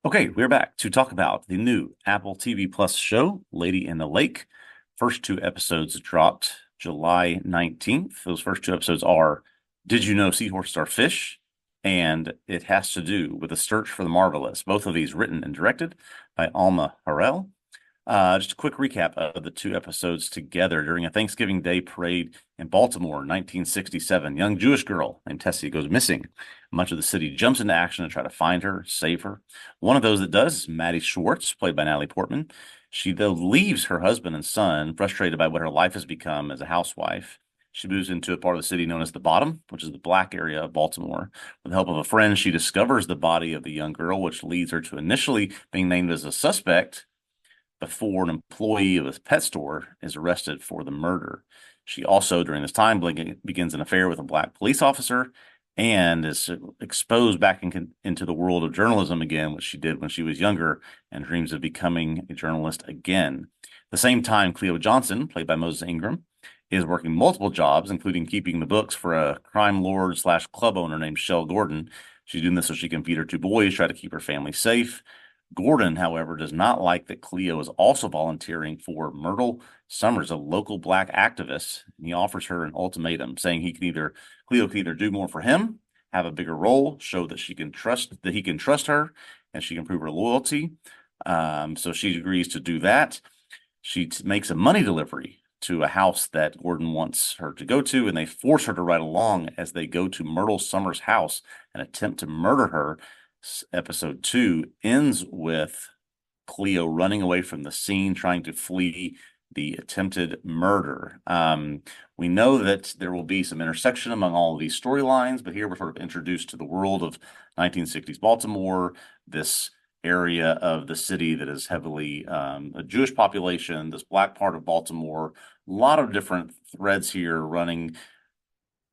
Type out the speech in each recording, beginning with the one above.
Okay, we're back to talk about the new Apple TV Plus show, Lady in the Lake. First two episodes dropped July 19th. Those first two episodes are Did You Know Seahorses Are Fish? And it has to do with the search for the marvelous. Both of these written and directed by Alma Harrell. Just a quick recap of the two episodes together. During a Thanksgiving Day parade in Baltimore, 1967, young Jewish girl named Tessie goes missing. Much of the city jumps into action to try to find her, save her. One of those that does is Maddie Schwartz, played by Natalie Portman. She, though, leaves her husband and son, frustrated by what her life has become as a housewife. She moves into a part of the city known as the Bottom, which is the black area of Baltimore. With the help of a friend, she discovers the body of the young girl, which leads her to initially being named as a suspect before an employee of a pet store is arrested for the murder. She also, during this time, begins an affair with a black police officer and is exposed back into the world of journalism again, which she did when she was younger, and dreams of becoming a journalist again. At the same time, Cleo Johnson, played by Moses Ingram, is working multiple jobs, including keeping the books for a crime lord slash club owner named Shell Gordon. She's doing this so she can feed her two boys, try to keep her family safe. Gordon, however, does not like that Cleo is also volunteering for Myrtle Summers, a local black activist. He offers her an ultimatum, saying Cleo can either do more for him, have a bigger role, show that he can trust her, and she can prove her loyalty. So she agrees to do that. She makes a money delivery to a house that Gordon wants her to go to, and they force her to ride along as they go to Myrtle Summers' house and attempt to murder her. Episode 2 ends with Cleo running away from the scene, trying to flee the attempted murder. We know that there will be some intersection among all of these storylines, but here we're sort of introduced to the world of 1960s Baltimore, this area of the city that is heavily a Jewish population, this black part of Baltimore. A lot of different threads here running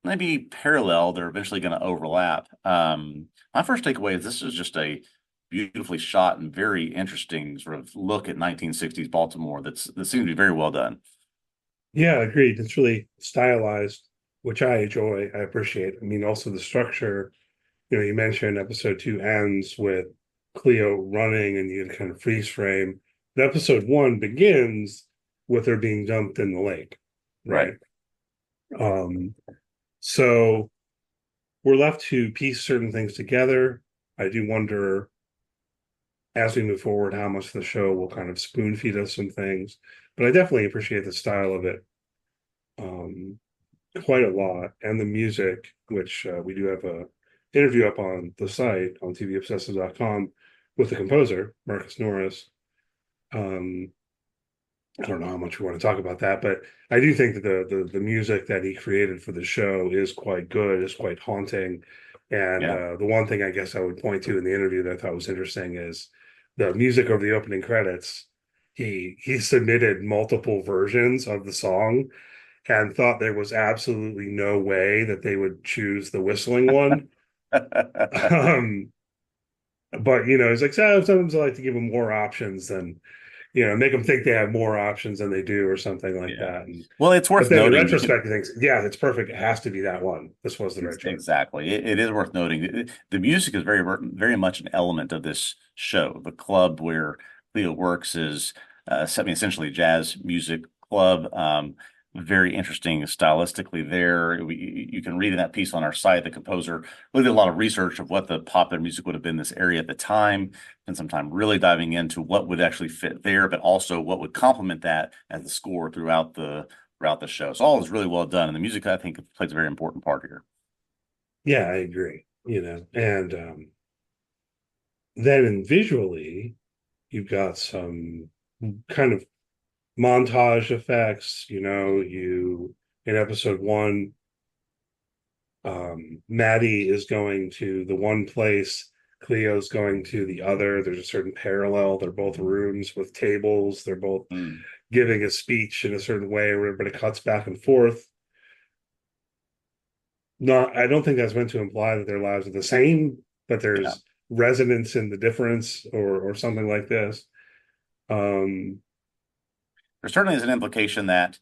maybe parallel. They're eventually going to overlap. My first takeaway is this is just a beautifully shot and very interesting sort of look at 1960s Baltimore that seems to be very well done. Yeah, agreed. It's really stylized, which I enjoy. I appreciate. I mean, also the structure. You mentioned episode two ends with Cleo running and you kind of freeze frame. But episode one begins with her being dumped in the lake, Right. right? Um, so we're left to piece certain things together. I do wonder as we move forward how much the show will kind of spoon feed us some things, but I definitely appreciate the style of it. Um, quite a lot, and the music, which we do have a interview up on the site on tvobsessive.com with the composer Marcus Norris. Um, I don't know how much we want to talk about that, but I do think that the music that he created for the show is quite good, is quite haunting. And Yeah. the one thing I guess I would point to in the interview that I thought was interesting is the music over the opening credits. He submitted multiple versions of the song and thought there was absolutely no way that they would choose the whistling one. Um, but it's like sometimes I like to give them more options than make them think they have more options than they do or something like Yeah. that. And Well, it's but worth then in noting because retrospect, he thinks, yeah, it's perfect. It has to be that one. This was the right choice. exactly. It is worth noting. The music is very much an element of this show. The club where Cleo works is, essentially a jazz music club. Very interesting stylistically there. You can read in that piece on our site. The composer really did a lot of research of what the popular music would have been in this area at the time, and some time really diving into what would actually fit there, but also what would complement that as the score throughout the show. So all is really well done, and the music I think plays a very important part here. Yeah, I agree. And then in visually, you've got some kind of montage effects. You in episode one, Maddie is going to the one place, Cleo's going to the other. There's a certain parallel. They're both rooms with tables. They're both Mm, giving a speech in a certain way where everybody cuts back and forth. Not, I don't think that's meant to imply that their lives are the same, but yeah, there's resonance in the difference or something like this. Um, there certainly is an implication that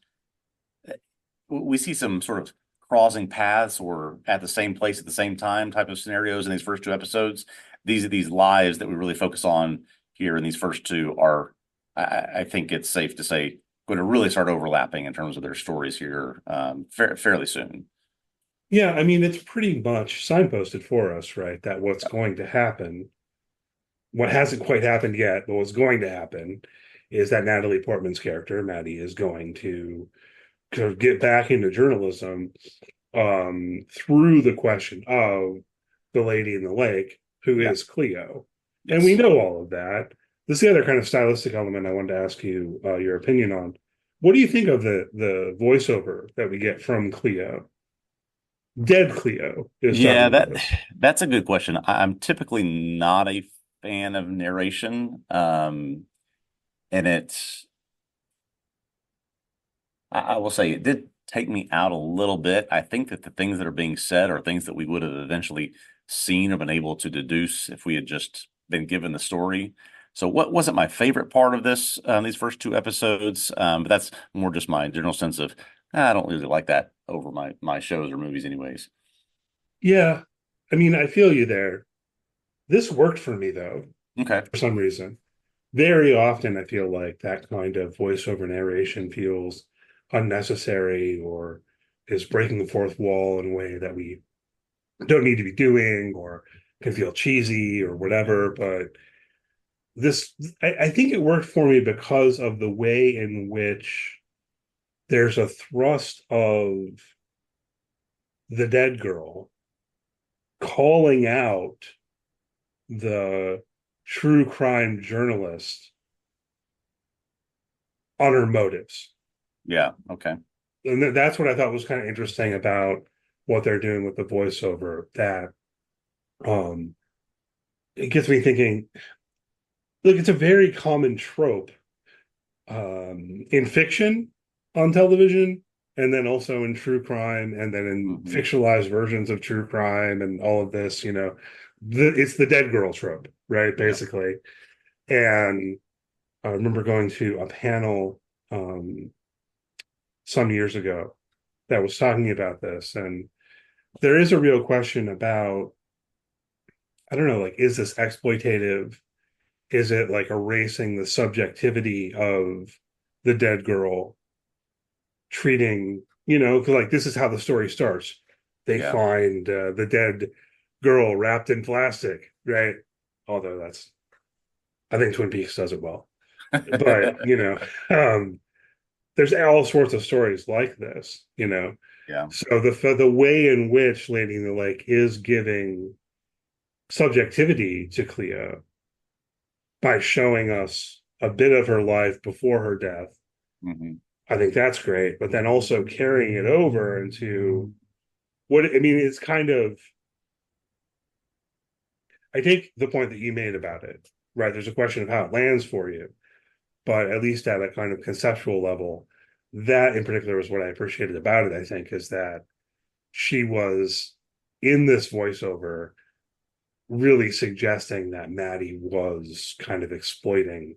we see some sort of crossing paths or at the same place at the same time type of scenarios in these first two episodes. These lives that we really focus on here in these first two are, I think it's safe to say, going to really start overlapping in terms of their stories here fairly soon. Yeah, I mean, it's pretty much signposted for us, right? That what's going to happen, what hasn't quite happened yet, but what's going to happen is that Natalie Portman's character, Maddie, is going to kind of get back into journalism through the question of the lady in the lake, who Yeah. is Cleo. And we Yes. know all of that. This is the other kind of stylistic element I wanted to ask you your opinion on. What do you think of the voiceover that we get from Cleo? Dead Cleo is Yeah, talking to us. that's a good question. I'm typically not a fan of narration. And I will say it did take me out a little bit. I think that the things that are being said are things that we would have eventually seen or been able to deduce if we had just been given the story. So what wasn't my favorite part of these first two episodes? But that's more just my general sense of I don't really like that over my shows or movies anyways. Yeah, I mean, I feel you there. This worked for me though, Okay. for some reason. Very often, I feel like that kind of voiceover narration feels unnecessary or is breaking the fourth wall in a way that we don't need to be doing or can feel cheesy or whatever. But this, I think it worked for me because of the way in which there's a thrust of the dead girl calling out the true crime journalist on her motives. Yeah. Okay. And that's what I thought was kind of interesting about what they're doing with the voiceover. That um, it gets me thinking. Look, it's a very common trope in fiction on television, and then also in true crime, and then in Hmm. fictionalized versions of true crime, and all of this. It's the dead girl trope, right? Yeah. Basically. And I remember going to a panel um, some years ago that was talking about this, and there is a real question about, I don't know, like, is this exploitative? Is it like erasing the subjectivity of the dead girl treating, 'cause like this is how the story starts. They Yeah. find the dead girl wrapped in plastic, right? Although I think Twin Peaks does it well. But, um, there's all sorts of stories like this. Yeah. So the way in which Lady in the Lake is giving subjectivity to Cleo by showing us a bit of her life before her death, Hmm. I think that's great. But then also carrying it over into what I mean, it's kind of, I take the point that you made about it, right? There's a question of how it lands for you, but at least at a kind of conceptual level, that in particular is what I appreciated about it, I think, is that she was in this voiceover really suggesting that Maddie was kind of exploiting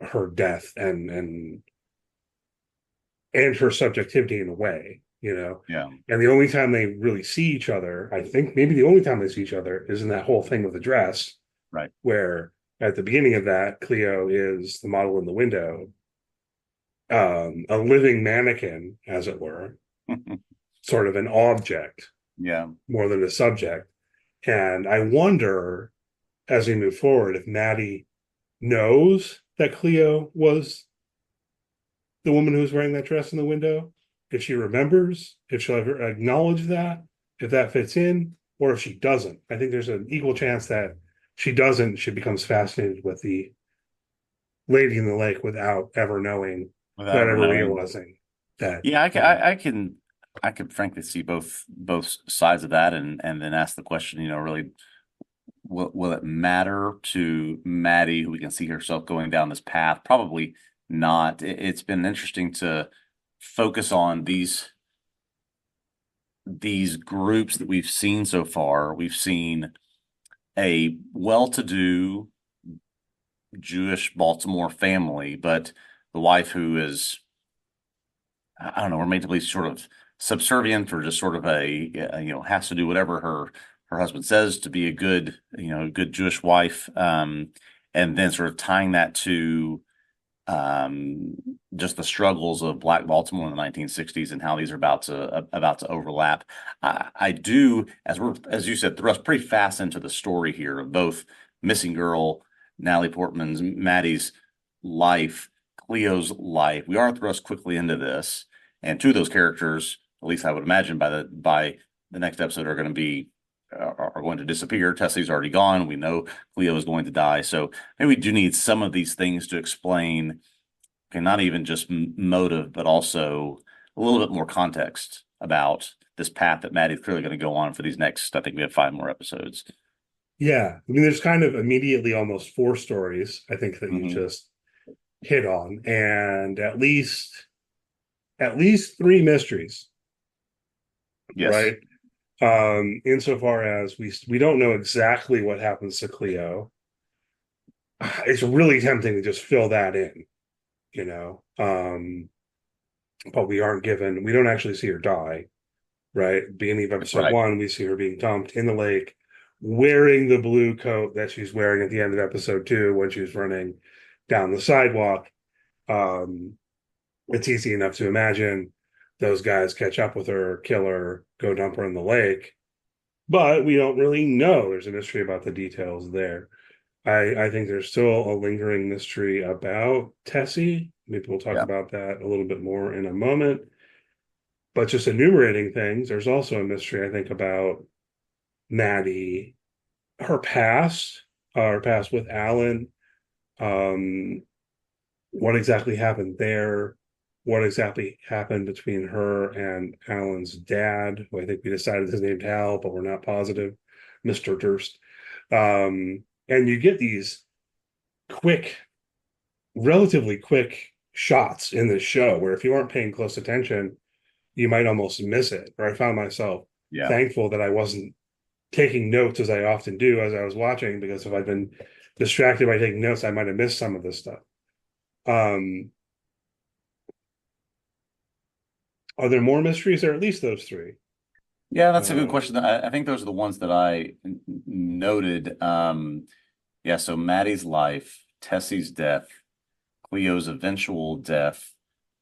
her death and her subjectivity in a way. Yeah. And the only time they really see each other, I think maybe the only time they see each other is in that whole thing with the dress, Right. where at the beginning of that, Cleo is the model in the window, a living mannequin, as it were, sort of an object Yeah. more than a subject. And I wonder, as we move forward, if Maddie knows that Cleo was the woman who was wearing that dress in the window, if she remembers, if she'll ever acknowledge that, if that fits in, or if she doesn't. I think there's an equal chance that she doesn't. She becomes fascinated with the lady in the lake without ever knowing, Without without ever ever knowing. realizing that. Yeah, I could frankly see both sides of that, and then ask the question, really, will it matter to Maddie, who we can see herself going down this path? Probably not. It's been interesting to focus on these groups that we've seen so far. We've seen a well-to-do Jewish Baltimore family, but the wife who is, I don't know, we're made to believe sort of subservient or just sort of has to do whatever her husband says to be a good, good Jewish wife. And then sort of tying that to um, just the struggles of Black Baltimore in the 1960s and how these are about to overlap. I do, as you said, thrust pretty fast into the story here of both Missing Girl, Natalie Portman's, Maddie's life, Cleo's life. We are thrust quickly into this, and two of those characters, at least I would imagine by the next episode, are going to disappear. Tessie's already gone. We know Cleo is going to die. So maybe we do need some of these things to explain, okay, not even just motive, but also a little bit more context about this path that Maddie's clearly going to go on for these next, I think we have 5 more episodes. Yeah. I mean, there's kind of immediately almost four stories, I think, that you Hmm. just hit on, and at least three mysteries, Yes, right? Insofar as we don't know exactly what happens to Cleo. It's really tempting to just fill that in, you know. But we don't actually see her die, right? Beginning of episode right. one, we see her being dumped in the lake, wearing the blue coat that she's wearing at the end of episode two when she's running down the sidewalk. Um, it's easy enough to imagine those guys catch up with her, kill her, go dump her in the lake. But we don't really know. There's a mystery about the details there. I think there's still a lingering mystery about Tessie. Maybe we'll talk Yeah, about that a little bit more in a moment. But just enumerating things, there's also a mystery, I think, about Maddie, her past with Alan, um, what exactly happened there, what exactly happened between her and Alan's dad, who I think we decided his named Hal, but we're not positive, Mr. Durst. And you get these quick, relatively quick shots in this show where if you aren't paying close attention, you might almost miss it. Or I found myself yeah. thankful that I wasn't taking notes as I often do as I was watching, because if I'd been distracted by taking notes, I might have missed some of this stuff. Um, are there more mysteries, or at least those three? Yeah, that's a good Uh, question. I think those are the ones that I noted. Yeah, so Maddie's life, Tessie's death, Cleo's eventual death.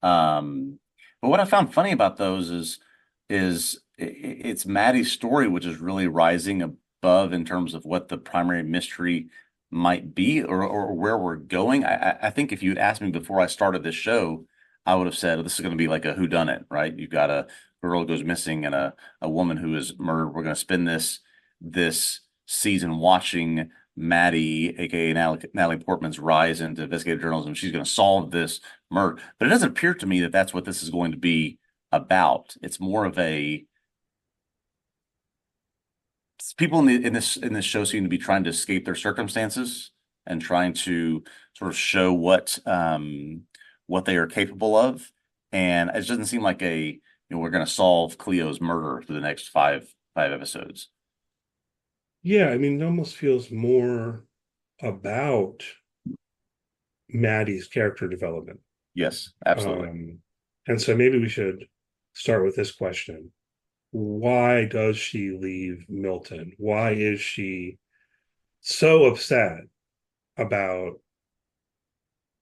Um, but what I found funny about those it's Maddie's story, which is really rising above in terms of what the primary mystery might be, or where we're going. I think if you'd asked me before I started this show, I would have said, oh, this is going to be like a whodunit, right? You've got a girl goes missing and a woman who is murdered. We're going to spend this season watching Maddie, aka Natalie Portman's rise into investigative journalism. She's going to solve this murder, but it doesn't appear to me that that's what this is going to be about. It's more of a people in this show seem to be trying to escape their circumstances and trying to sort of show what they are capable of, and it doesn't seem like we're going to solve Cleo's murder through the next five episodes. yeah, I mean, it almost feels more about Maddie's character development. Yes, absolutely. Um, and so maybe we should start with this question. Why does she leave Milton? Why is she so upset about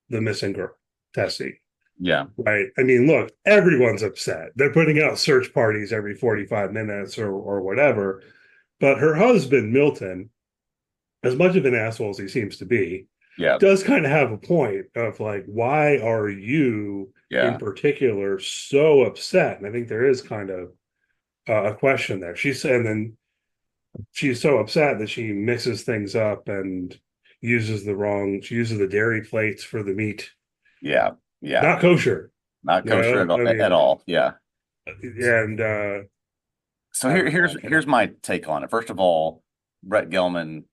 the missing girl, Tessie? Yeah, Right. I mean, look, everyone's upset. They're putting out search parties every 45 minutes or whatever. But her husband, Milton, as much of an asshole as he seems to be, yeah, does kind of have a point of like, why are you in yeah, particular so upset? And I think there is kind of a question there. And then she's so upset that she mixes things up and she uses the dairy plates for the meat. yeah, yeah. Not kosher, Not you kosher know? at all, I at mean, all. Yeah. and So I here, don't know. here's I kind of here's my take on it. First of all, Brett Gelman,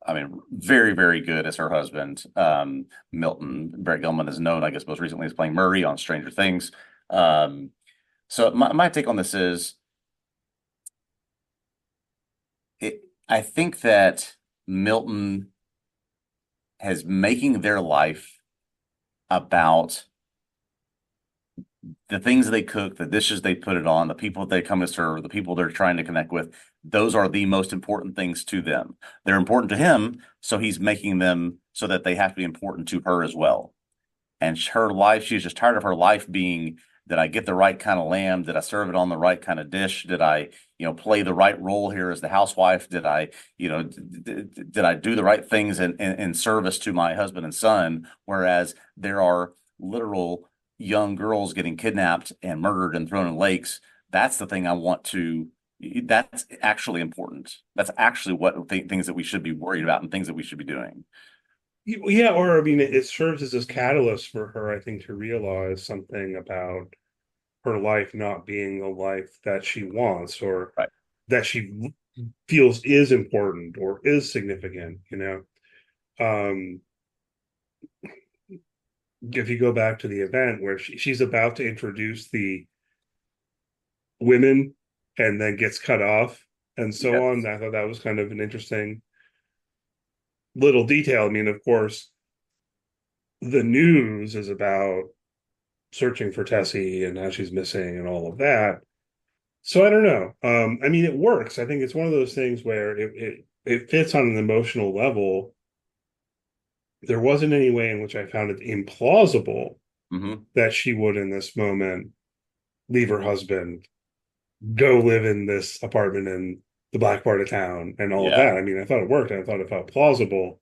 I mean, very, very good as her husband. Milton, Brett Gelman is known, I guess, most recently as playing Murray on Stranger Things. Um, so my take on this is I think that Milton has making their life about the things they cook, the dishes they put it on, the people they come to serve, the people they're trying to connect with, those are the most important things to them. They're important to him, so he's making them so that they have to be important to her as well. And her life, she's just tired of her life being, did I get the right kind of lamb? Did I serve it on the right kind of dish? Did I, play the right role here as the housewife? Did I, did I do the right things in service to my husband and son? Whereas there are literal young girls getting kidnapped and murdered and thrown in lakes. That's the thing I want to. That's actually important. That's actually what things that we should be worried about and things that we should be doing. Yeah, or I mean, it serves as this catalyst for her, I think, to realize something about her life not being the life that she wants or Right. that she feels is important or is significant, you know. Um, if you go back to the event where she's about to introduce the women and then gets cut off and so on, Yes. I thought that was kind of an interesting little detail. I mean, of course, the news is about searching for Tessie and how she's missing and all of that. So I don't know. I mean, it works. I think it's one of those things where it fits on an emotional level. There wasn't any way in which I found it implausible Hmm. that she would, in this moment, leave her husband, go live in this apartment in the black part of town, and all of Yeah. that. I mean, I thought it worked. And I thought it felt plausible,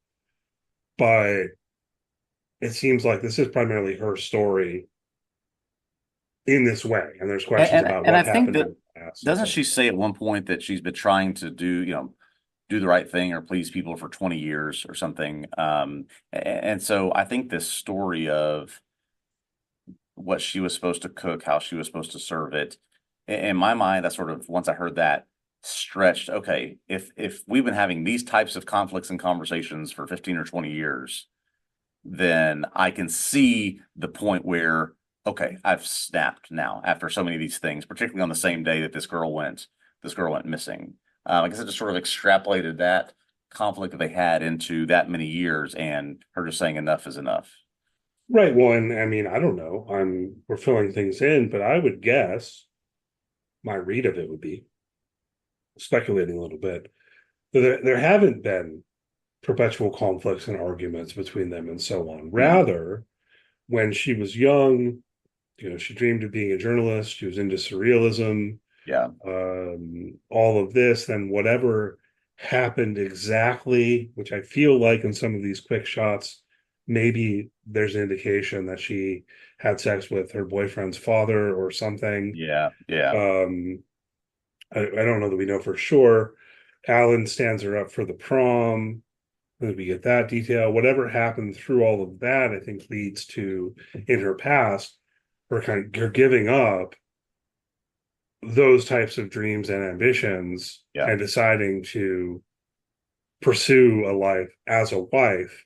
but it seems like this is primarily her story in this way, and there's And, questions and about and I what think happened in that the past and doesn't so she on. say at one point that she's been trying to do the right thing or please people for 20 years or something. And so I think this story of what she was supposed to cook, how she was supposed to serve it, in my mind, I sort of once I heard that stretched, okay, if we've been having these types of conflicts and conversations for 15 or 20 years, then I can see the point where, okay, I've snapped now after so many of these things, particularly on the same day that this girl went missing. I guess I just sort of extrapolated that conflict that they had into that many years, and her just saying enough is enough. Right. Well, and I mean, I don't know. We're filling things in, but I would guess my read of it would be speculating a little bit. There haven't been perpetual conflicts and arguments between them and so on. Hmm. Rather, when she was young, she dreamed of being a journalist. She was into surrealism, Yeah, all of this. Then whatever happened exactly, which I feel like in some of these quick shots, maybe there's an indication that she had sex with her boyfriend's father or something. yeah, yeah, Um, I don't know that we know for sure. Alan stands her up for the prom. We get that detail. Whatever happened through all of that, I think leads to, in her past, her giving up those types of dreams and ambitions yeah, and deciding to pursue a life as a wife.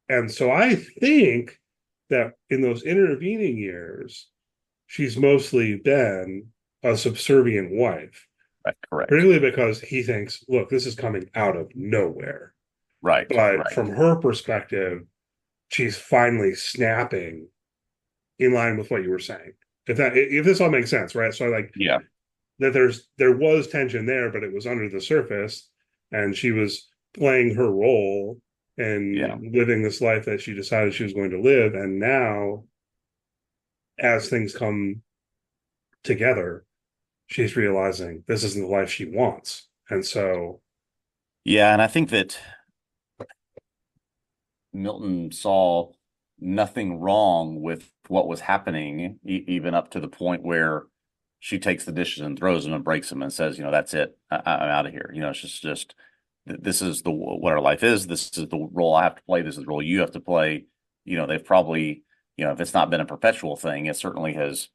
And so I think that in those intervening years, she's mostly been a subservient wife, right, correct. particularly because he thinks, look, this is coming out of nowhere. Right, But right. from her perspective, she's finally snapping in line with what you were saying. If this all makes sense, right? So like Yeah, that there was tension there, but it was under the surface, and she was playing her role yeah. and living this life that she decided she was going to live. And now, as things come together, she's realizing this isn't the life she wants. And so, Yeah, and I think that Milton saw nothing wrong with what was happening, even up to the point where she takes the dishes and throws them and breaks them and says, that's it. I'm out of here. It's just this is the what our life is. This is the role I have to play. This is the role you have to play. They've probably, if it's not been a perpetual thing, it certainly has,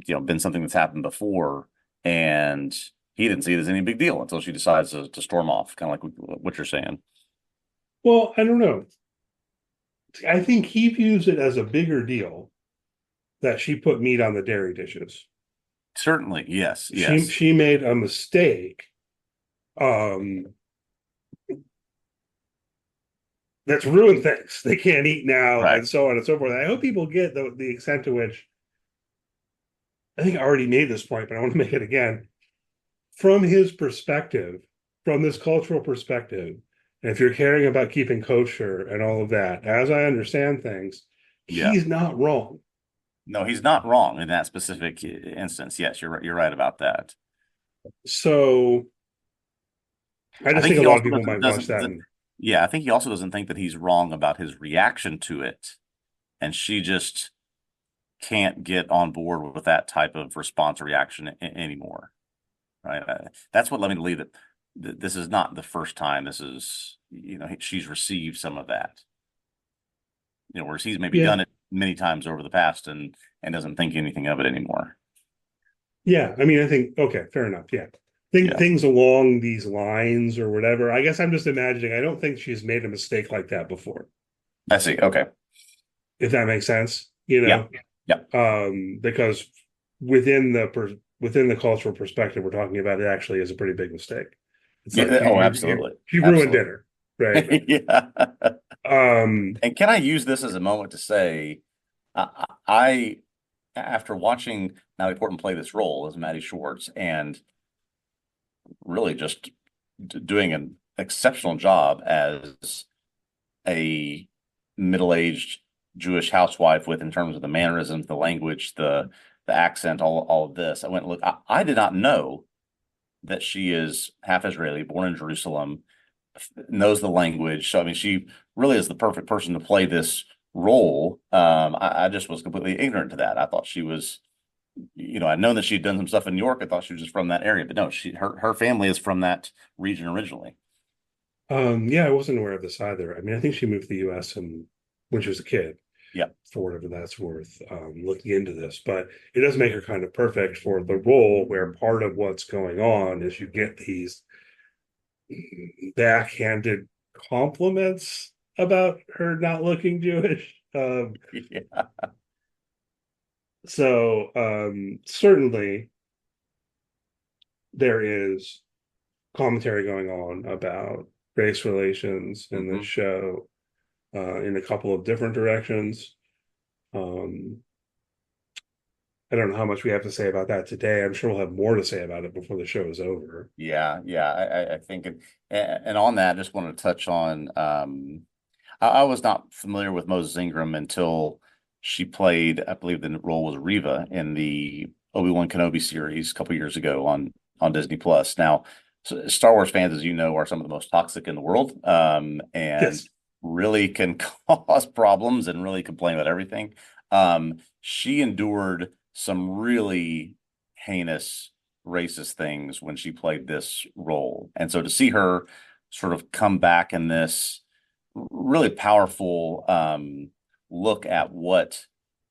been something that's happened before. And he didn't see it as any big deal until she decides to storm off, kind of like what you're saying. well, I don't know. I think he views it as a bigger deal that she put meat on the dairy dishes. Certainly, yes, She yes. she made a mistake um that's ruined things. They can't eat now, Right. and so on and so forth. I hope people get the extent to which I think I already made this point, but I want to make it again. From his perspective, from this cultural perspective, and if you're caring about keeping kosher and all of that, as I understand things, Yeah. he's not wrong. No, he's not wrong in that specific instance. Yes, you're right. You're right about that. So I I just think think a he lot of also people might watch that and yeah, I think he also doesn't think that he's wrong about his reaction to it. And she just can't get on board with that type of response or reaction anymore. Right. That's what led me to believe that this is not the first time. This is, she's received some of that, whereas he's maybe yeah, done it many times over the past and doesn't think anything of it anymore. yeah. I mean, I think okay, fair enough. Yeah. Think Yeah, things along these lines or whatever. I guess I'm just imagining. I don't think she's made a mistake like that before, I see. Okay. if that makes sense. You Yeah. know, Yeah. because within the cultural perspective we're talking about, it actually is a pretty big mistake. It's like Yeah. Oh, absolutely. you ruined Absolutely. dinner, right? Yeah. Um, And can I use this as a moment to say, I after watching Natalie Portman play this role as Maddie Schwartz and really just doing an exceptional job as a middle-aged Jewish housewife with in terms of the mannerisms, the language, the accent, all of this. I went and look. I did not know that she is half Israeli, born in Jerusalem, knows the language. So I mean, she really is the perfect person to play this role. I just was completely ignorant to that. I thought she was, I'd known that she'd done some stuff in New York. I thought she was just from that area, but no, her family is from that region originally. yeah, I wasn't aware of this either. I mean, I think she moved to the US and when she was a kid, Yeah, for whatever that's worth, looking into this. But it does make her kind of perfect for the role where part of what's going on is you get these backhanded compliments about her not looking Jewish. yeah, Certainly there is commentary going on about race relations in this hmm show in a couple of different directions. Um, I don't know how much we have to say about that today. I'm sure we'll have more to say about it before the show is over. yeah. I think, and on that, I just want to touch on. I was not familiar with Moses Ingram until she played, I believe the role was Reva in the Obi-Wan Kenobi series a couple years ago on Disney Plus. Now, Star Wars fans, as you know, are some of the most toxic in the world, and Yes. really can cause problems and really complain about everything. She endured some really heinous racist things when she played this role, and so to see her sort of come back in this really powerful look at what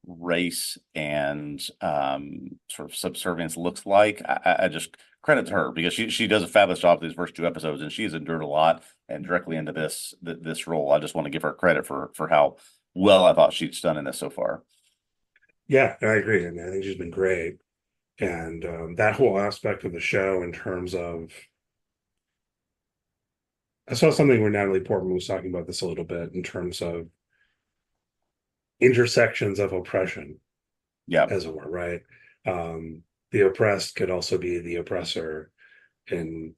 race and sort of subservience looks like. I just credit to her because she does a fabulous job these first two episodes, and she has endured a lot and directly into this role. I just want to give her credit for how well I thought she's done in this so far. Yeah, I agree. I mean, I think she's been great. And that whole aspect of the show, in terms of, I saw something where Natalie Portman was talking about this a little bit in terms of intersections of oppression, Yeah, as it were, right? The oppressed could also be the oppressor, and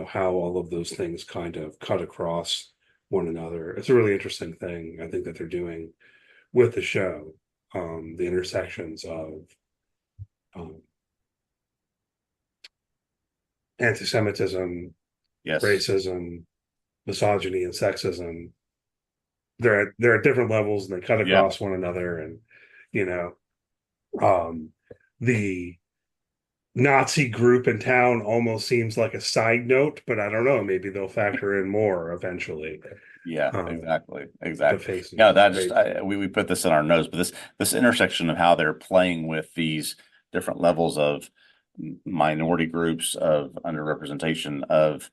how all of those things kind of cut across one another. It's a really interesting thing I think that they're doing with the show, the intersections of um, anti-Semitism, yes, racism, misogyny, and sexism. They're at different levels and they cut yeah, across one another, and you know um, the Nazi group in town almost seems like a side note, but I don't know. Maybe they'll factor in more eventually. yeah, Um, exactly, the exactly. Yeah, faces, that just right? we put this in our notes, but this intersection of how they're playing with these different levels of minority groups, of underrepresentation, of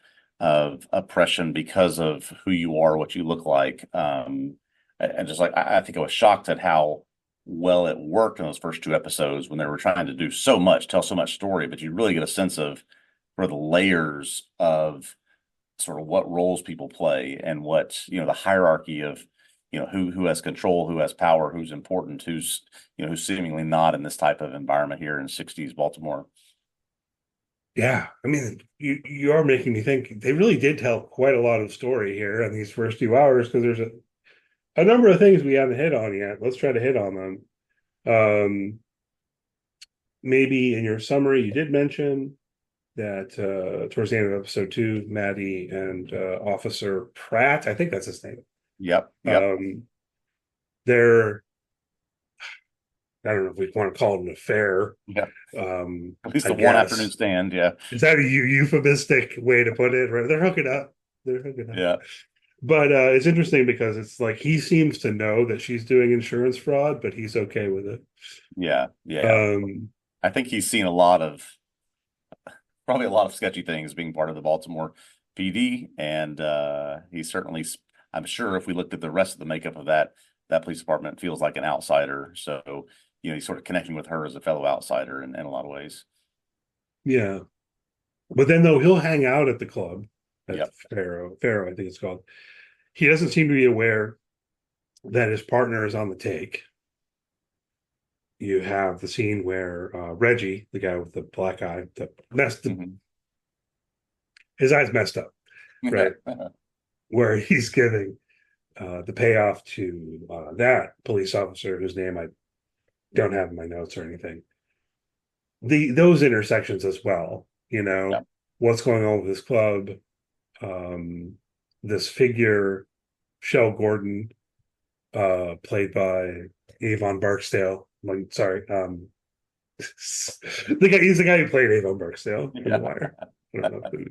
oppression because of who you are, what you look like. And just like I think I was shocked at how well it worked in those first two episodes when they were trying to do so much, tell so much story, but you really get a sense of for the layers of sort of what roles people play and what, the hierarchy of who has control, who has power, who's important, who's seemingly not in this type of environment here in 60s Baltimore. Yeah, I mean, you are making me think they really did tell quite a lot of story here in these first 2 hours because there's a number of things we haven't hit on yet. Let's try to hit on them. Maybe in your summary, you did mention that towards the end of episode 2, Maddie and Officer Pratt, I think that's his name. Yep, yep. Um, they're I don't know if we want to call it an affair. Yeah. At least I the one afternoon guess. stand. Yeah. Is that a euphemistic way to put it? Right? They're hooking up. They're hooking up. Yeah. But it's interesting because it's like he seems to know that she's doing insurance fraud, but he's okay with it. Yeah. Yeah. Um, I think he's seen probably a lot of sketchy things being part of the Baltimore PD, and he certainly, I'm sure, if we looked at the rest of the makeup of that police department, feels like an outsider. So, he's sort of connecting with her as a fellow outsider in a lot of ways. yeah. But then though he'll hang out at the club at Yep. Pharaoh, I think it's called. He doesn't seem to be aware that his partner is on the take. You have the scene where Reggie, the guy with the black eye, Mhm. his eyes messed up, right? Where he's giving the payoff to that police officer whose name I don't have in my notes or anything. Those intersections as well, Yep. what's going on with this club, um, this figure, Shell Gordon, played by Avon Barksdale. Like, sorry, he's the guy who played Avon Barksdale in The Yeah. Wire. I don't know.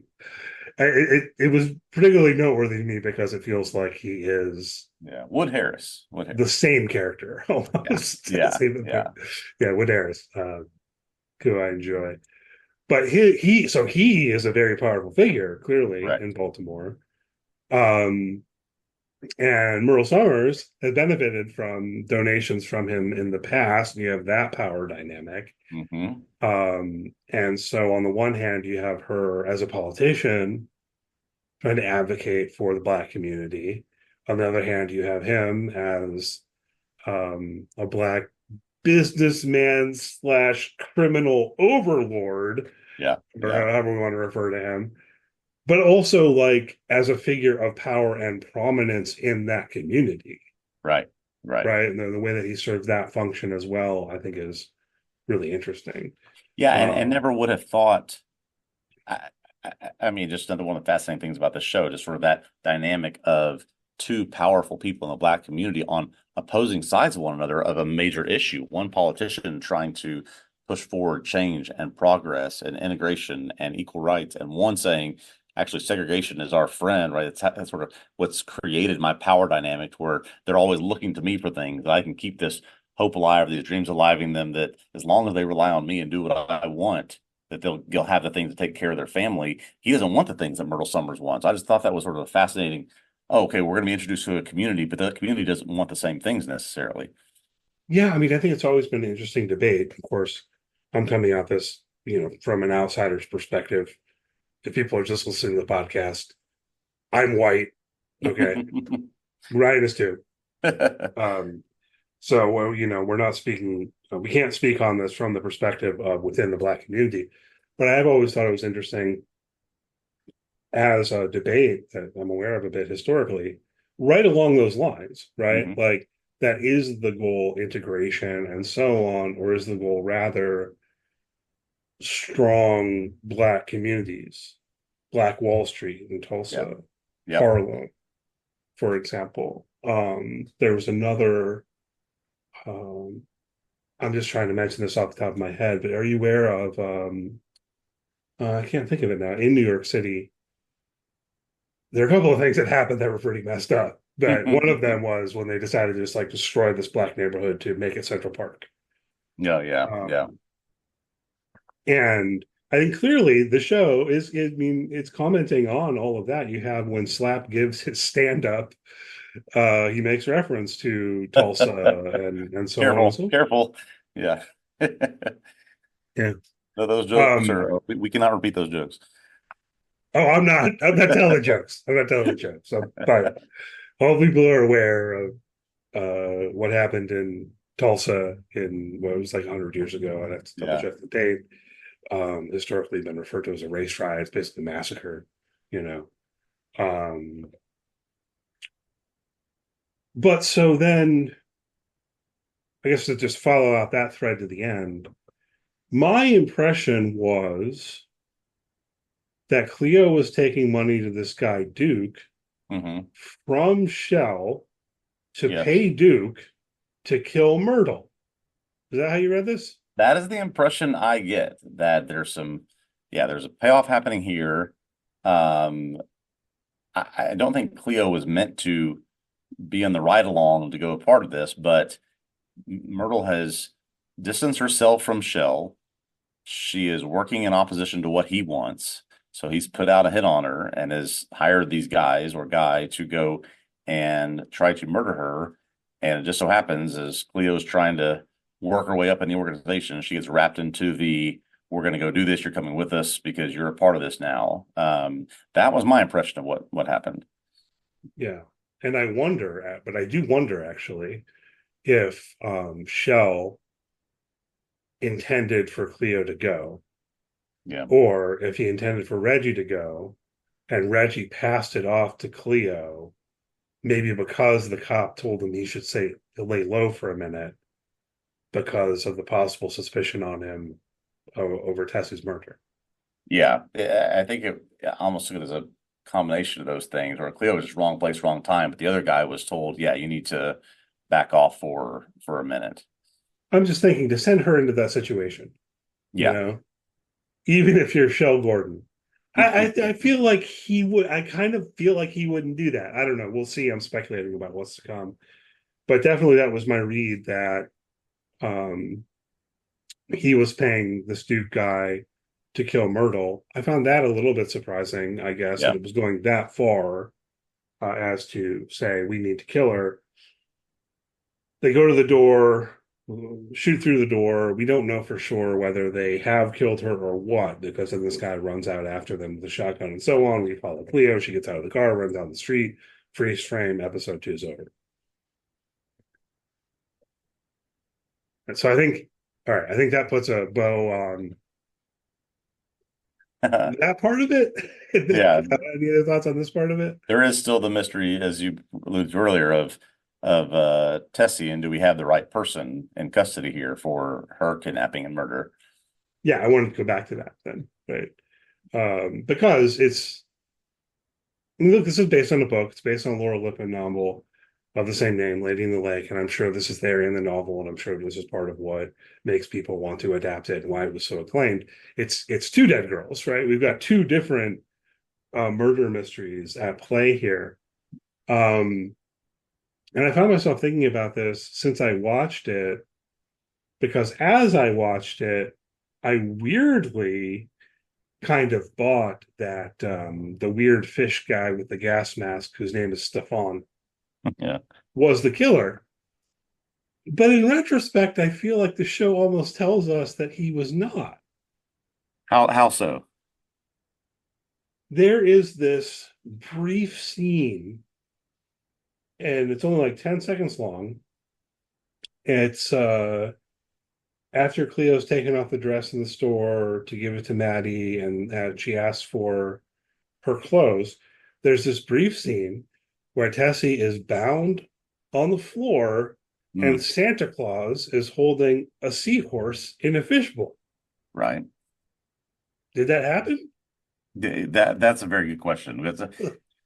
It was particularly noteworthy to me because it feels like he is Yeah. Wood Harris. Wood the Harris. same character Yeah. almost. Yeah. Yeah. Yeah, Wood Harris, who I enjoy. But he is a very powerful figure, clearly, Right. in Baltimore. Um, and Merle Summers has benefited from donations from him in the past. And you have that power dynamic. Hmm. And so on the one hand, you have her as a politician trying to advocate for the Black community. On the other hand, you have him as a Black businessman slash criminal overlord, Yeah. or Yeah. however we want to refer to him, but also like as a figure of power and prominence in that community, Right. Right. right? And the way that he serves that function as well, I think is really interesting. Yeah. And Um, never would have thought. I, I mean, just another one of the fascinating things about the show, just sort of that dynamic of two powerful people in the Black community on opposing sides of one another of a major issue. One politician trying to push forward change and progress and integration and equal rights, and one saying, actually, segregation is our friend, right? That's sort of what's created my power dynamic, where they're always looking to me for things that I can keep this hope alive, these dreams alive in them, that as long as they rely on me and do what I want, that they'll have the things to take care of their family. He doesn't want the things that Myrtle Summers wants. I just thought that was sort of a fascinating. Oh, okay, we're going to be introduced to a community, but that community doesn't want the same things necessarily. yeah, I mean, I think it's always been an interesting debate. Of course, I'm coming at this, from an outsider's perspective. If people are just listening to the podcast, I'm white. Okay, Ryan is too. Um, so, well, we're not speaking, we can't speak on this from the perspective of within the Black community. But I've always thought it was interesting as a debate that I'm aware of a bit historically, right along those lines, right? Hmm. Like, that is the goal, integration and so on, or is the goal rather strong Black communities, Black Wall Street in Yep. Tulsa, Yep. Harlem, for example. There was another. Um, I'm just trying to mention this off the top of my head, but are you aware of? I can't think of it now. In New York City, there are a couple of things that happened that were pretty messed up. But one of them was when they decided to just like destroy this Black neighborhood to make it Central Park. Yeah. Yeah. Yeah. Um, and I think clearly the show I mean, it's commenting on all of that. You have when Slap gives his stand up, he makes reference to Tulsa and so on and Careful. so. Careful. Yeah. Yeah. No, those jokes Um, are, we cannot repeat those jokes. oh, I'm not telling the jokes. I'm not telling the jokes. But all people are aware of what happened in Tulsa in what was like 100 years ago. I'd have to double Yeah. check the date. Historically been referred to as a race riot. It's basically a massacre, you know. Um, but so then I guess to just follow out that thread to the end, my impression was that Cleo was taking money to this guy Duke Hmm. from Shell to Yes. pay Duke to kill Myrtle. Is that how you read this? That is the impression I get that there's a payoff happening here. Um, I don't think Cleo was meant to be on the ride along to go a part of this, but Myrtle has distanced herself from Shell. She is working in opposition to what he wants. So he's put out a hit on her and has hired these guys or guy to go and try to murder her. And it just so happens as Cleo's trying to work her way up in the organization, she gets wrapped into the we're going to go do this. You're coming with us because you're a part of this now. That was my impression of what happened. Yeah. And but I do wonder actually if Shell intended for Cleo to go, Yeah. or if he intended for Reggie to go, and Reggie passed it off to Cleo, maybe because the cop told him he should say lay low for a minute because of the possible suspicion on him over Tessie's murder. Yeah. I think it almost took it as a combination of those things where Cleo was just wrong place, wrong time. But the other guy was told, yeah, you need to back off for a minute. I'm just thinking to send her into that situation, you Yeah. know, even if you're Shell Gordon. I feel like he would. I kind of feel like he wouldn't do that. I don't know. We'll see. I'm speculating about what's to come, but definitely that was my read that um, he was paying this Duke guy to kill Myrtle. I found that a little bit surprising, I guess, that Yeah. it was going that far as to say we need to kill her. They go to the door, shoot through the door. We don't know for sure whether they have killed her or what, because then this guy runs out after them with a shotgun and so on. We follow Cleo. She gets out of the car, runs down the street. Freeze frame. Episode two is over. And so I think, all right, I think that puts a bow on that part of it. Yeah. Any other thoughts on this part of it? There is still the mystery, as you alluded to earlier, of Tessie, and do we have the right person in custody here for her kidnapping and murder? Yeah, I wanted to go back to that then, right? Because look, this is based on a book. It's based on a Laura Lippman novel of the same name, Lady in the Lake, and I'm sure this is there in the novel, and I'm sure this is part of what makes people want to adapt it and why it was so acclaimed. It's two dead girls, right? We've got two different murder mysteries at play here. Um, and I found myself thinking about this since I watched it, because as I watched it, I weirdly kind of bought that the weird fish guy with the gas mask, whose name is Stefan, Yeah. was the killer. But in retrospect, I feel like the show almost tells us that he was not. How so? There is this brief scene, and it's only like 10 seconds long. It's after Cleo's taken off the dress in the store to give it to Maddie, and she asks for her clothes. There's this brief scene where Tessie is bound on the floor and Mm, Santa Claus is holding a seahorse in a fishbowl. right. Did that happen? That's a very good question.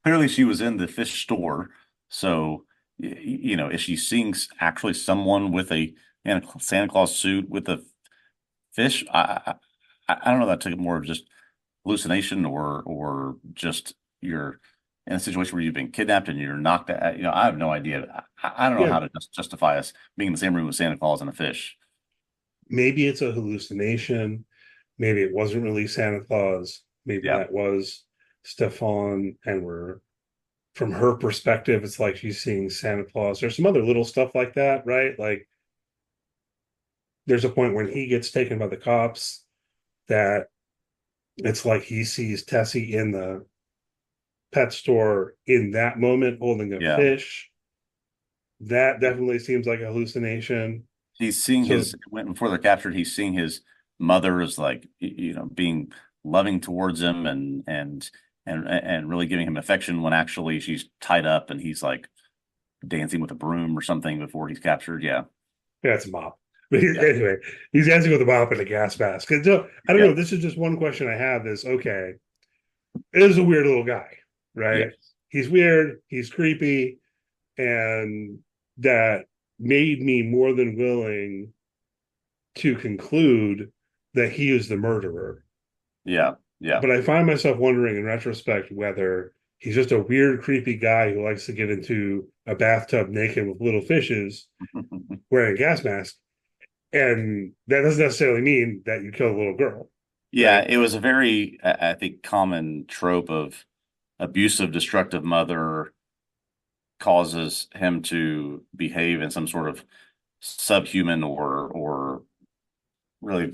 Clearly she was in the fish store, so is she seeing actually someone with in a Santa Claus suit with a fish? I don't know. That took more of just hallucination or just you're in a situation where you've been kidnapped and you're knocked out. I have no idea. I don't know Yeah, how to justify us being in the same room with Santa Claus and a fish. maybe it's a hallucination. Maybe it wasn't really Santa Claus. Maybe Yeah. that was Stefan, and we're from her perspective, it's like she's seeing Santa Claus. There's some other little stuff like that, right? Like there's a point when he gets taken by the cops that it's like he sees Tessie in the pet store in that moment holding a Yeah. fish. that definitely seems like a hallucination. He's seeing So his when before they're captured, he's seeing his mother as like being loving towards him and really giving him affection when actually she's tied up and he's like dancing with a broom or something before he's captured. Yeah. yeah, it's a mop. But Yeah. anyway, he's dancing with a mop and a gas mask. And so I don't know. Yep. This is just one question I have is okay, it is a weird little guy, right? Yes. He's weird, he's creepy, and that made me more than willing to conclude that he is the murderer. Yeah. Yeah. But I find myself wondering in retrospect whether he's just a weird, creepy guy who likes to get into a bathtub naked with little fishes wearing a gas mask. And that doesn't necessarily mean that you kill a little girl, Yeah. right? It was a very, I think, common trope of abusive, destructive mother causes him to behave in some sort of subhuman or really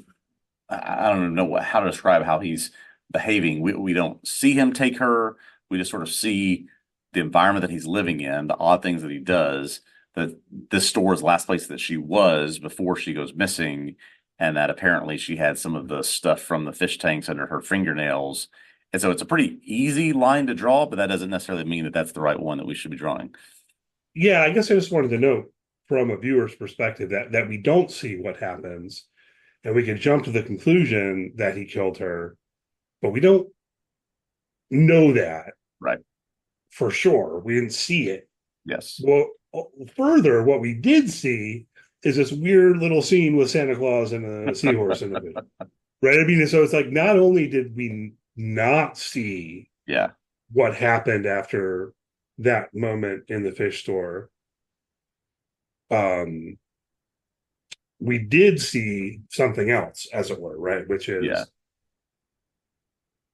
I don't even know how to describe how he's behaving. We don't see him take her. We just sort of see the environment that he's living in, the odd things that he does. That this store is the last place that she was before she goes missing, and that apparently she had some of the stuff from the fish tanks under her fingernails. And so it's a pretty easy line to draw, but that doesn't necessarily mean that that's the right one that we should be drawing. Yeah, I guess I just wanted to note from a viewer's perspective that we don't see what happens, and we can jump to the conclusion that he killed her, but we don't know that Right. for sure. We didn't see it. Yes. Well, further, what we did see is this weird little scene with Santa Claus and a seahorse in the movie, right? I mean, so it's like not only did we not see Yeah. what happened after that moment in the fish store, um, we did see something else, as it were, right? Which Yeah. is My,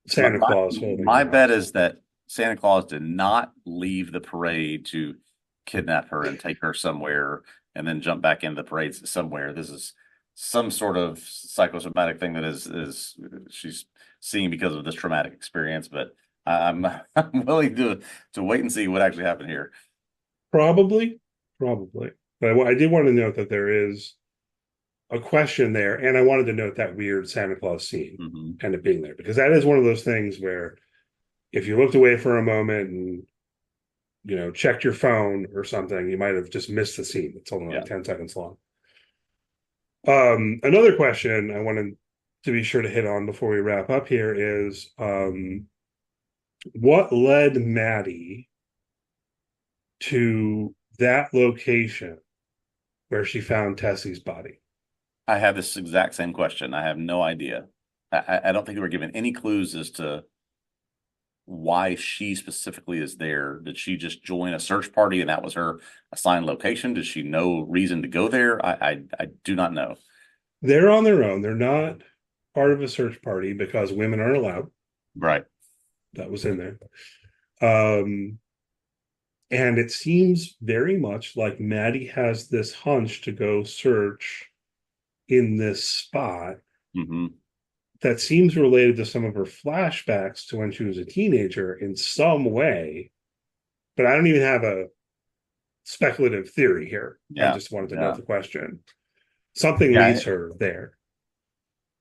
Santa my Claus holding my her bet up. is that Santa Claus did not leave the parade to kidnap her and take her somewhere and then jump back into the parade somewhere. This is some sort of psychosomatic thing that is she's seeing because of this traumatic experience. But I'm I'm willing to wait and see what actually happened here. Probably, probably. But I did want to note that there is a question there, and I wanted to note that weird Santa Claus scene Hmm. kind of being there because that is one of those things where if you looked away for a moment and checked your phone or something, you might have just missed the scene. It's only like Yeah, 10 seconds long. Another question I wanted to be sure to hit on before we wrap up here is what led Maddie to that location where she found Tessie's body? I have this exact same question. I have no idea. I don't think we were given any clues as to why she specifically is there. Did she just join a search party and that was her assigned location? Does she know reason to go there? I do not know. They're on their own. They're not part of a search party because women aren't allowed. Right. That was in there. Um, and it seems very much like Maddie has this hunch to go search in this spot Hmm. that seems related to some of her flashbacks to when she was a teenager in some way. But I don't even have a speculative theory here. I Yeah. just wanted to note Yeah. the question. Something Yeah. leads her there.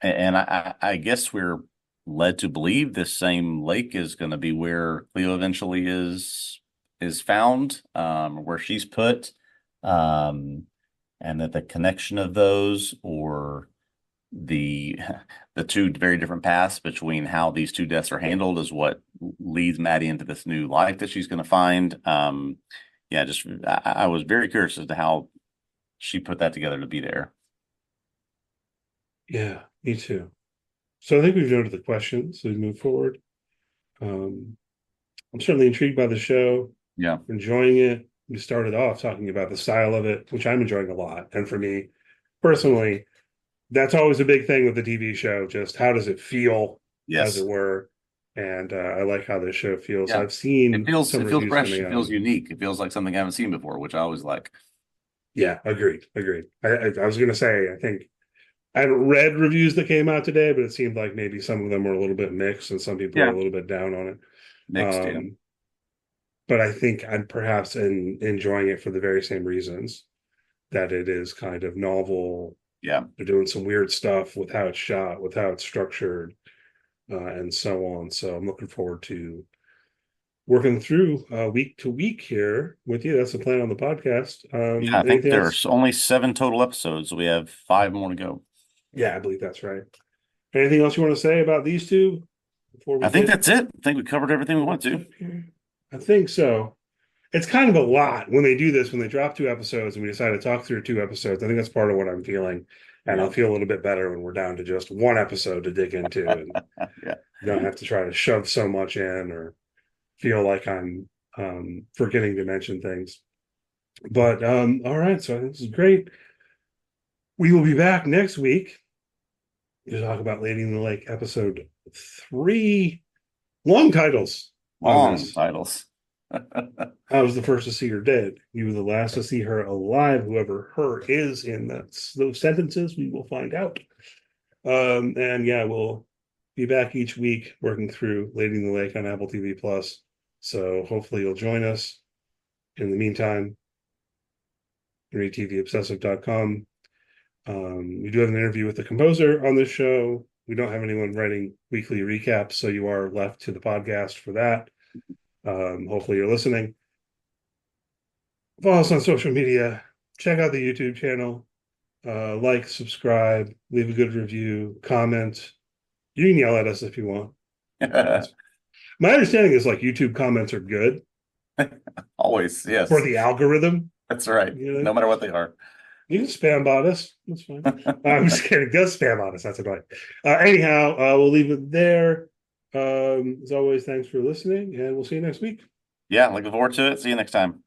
And I guess we're led to believe this same lake is going to be where Cleo eventually is found, where she's put, um, and that the connection of those or the the two very different paths between how these two deaths are handled is what leads Maddie into this new life that she's going to find. Yeah, just I was very curious as to how she put that together to be there. Yeah, me too. So I think we've noted the questions. So we move forward. Um, I'm certainly intrigued by the show, Yeah. enjoying it. We started off talking about the style of it, which I'm enjoying a lot. And for me personally, that's always a big thing with the TV show. Just how does it feel, as it Yes. were? And I like how this show feels. Yeah. I've seen some It feels reviews fresh. coming It out. feels unique. It feels like something I haven't seen before, which I always like. Yeah, agreed, agreed. I was going to say, I think I haven't read reviews that came out today, but it seemed like maybe some of them were a little bit mixed, and some people were Yeah. a little bit down on it. Mixed, yeah. Um, but I think I'm perhaps enjoying it for the very same reasons that it is kind of novel. Yeah. They're doing some weird stuff with how it's shot, with how it's structured, and so on. So I'm looking forward to working through week to week here with you. That's the plan on the podcast. Yeah, I think Anything else? there's only 7 total episodes. We have 5 more to go. Yeah, I believe that's right. Anything else you want to say about these two before we I think get that's it. I think we covered everything we want wrapped to. up here? I think so. It's kind of a lot when they do this, when they drop 2 episodes and we decide to talk through 2 episodes. I think that's part of what I'm feeling. And I'll Yeah. feel a little bit better when we're down to just one episode to dig into and Yeah. don't have to try to shove so much in or feel like I'm forgetting to mention things. But all right, so I think this is great. We will be back next week to talk about Lady in the Lake episode 3. Long titles on Long this. titles. I was the first to see her dead. You were the last to see her alive. Whoever her is in those sentences, we will find out. And yeah, we'll be back each week working through Lady in the Lake on Apple TV Plus. So hopefully you'll join us. In the meantime, read TVobsessive.com. We do have an interview with the composer on this show. We don't have anyone writing weekly recaps, so you are left to the podcast for that. Hopefully you're listening. Follow us on social media. Check out the YouTube channel. Like, subscribe, leave a good review, comment. You can yell at us if you want. My understanding is like YouTube comments are good Always, for yes. the algorithm. That's right. You know, No matter what they are. you can spam bot us. That's fine. I'm just kidding. Go spam bot us. That's annoying. Anyhow, we'll leave it there. As always, thanks for listening, and we'll see you next week. Yeah, looking forward to it. See you next time.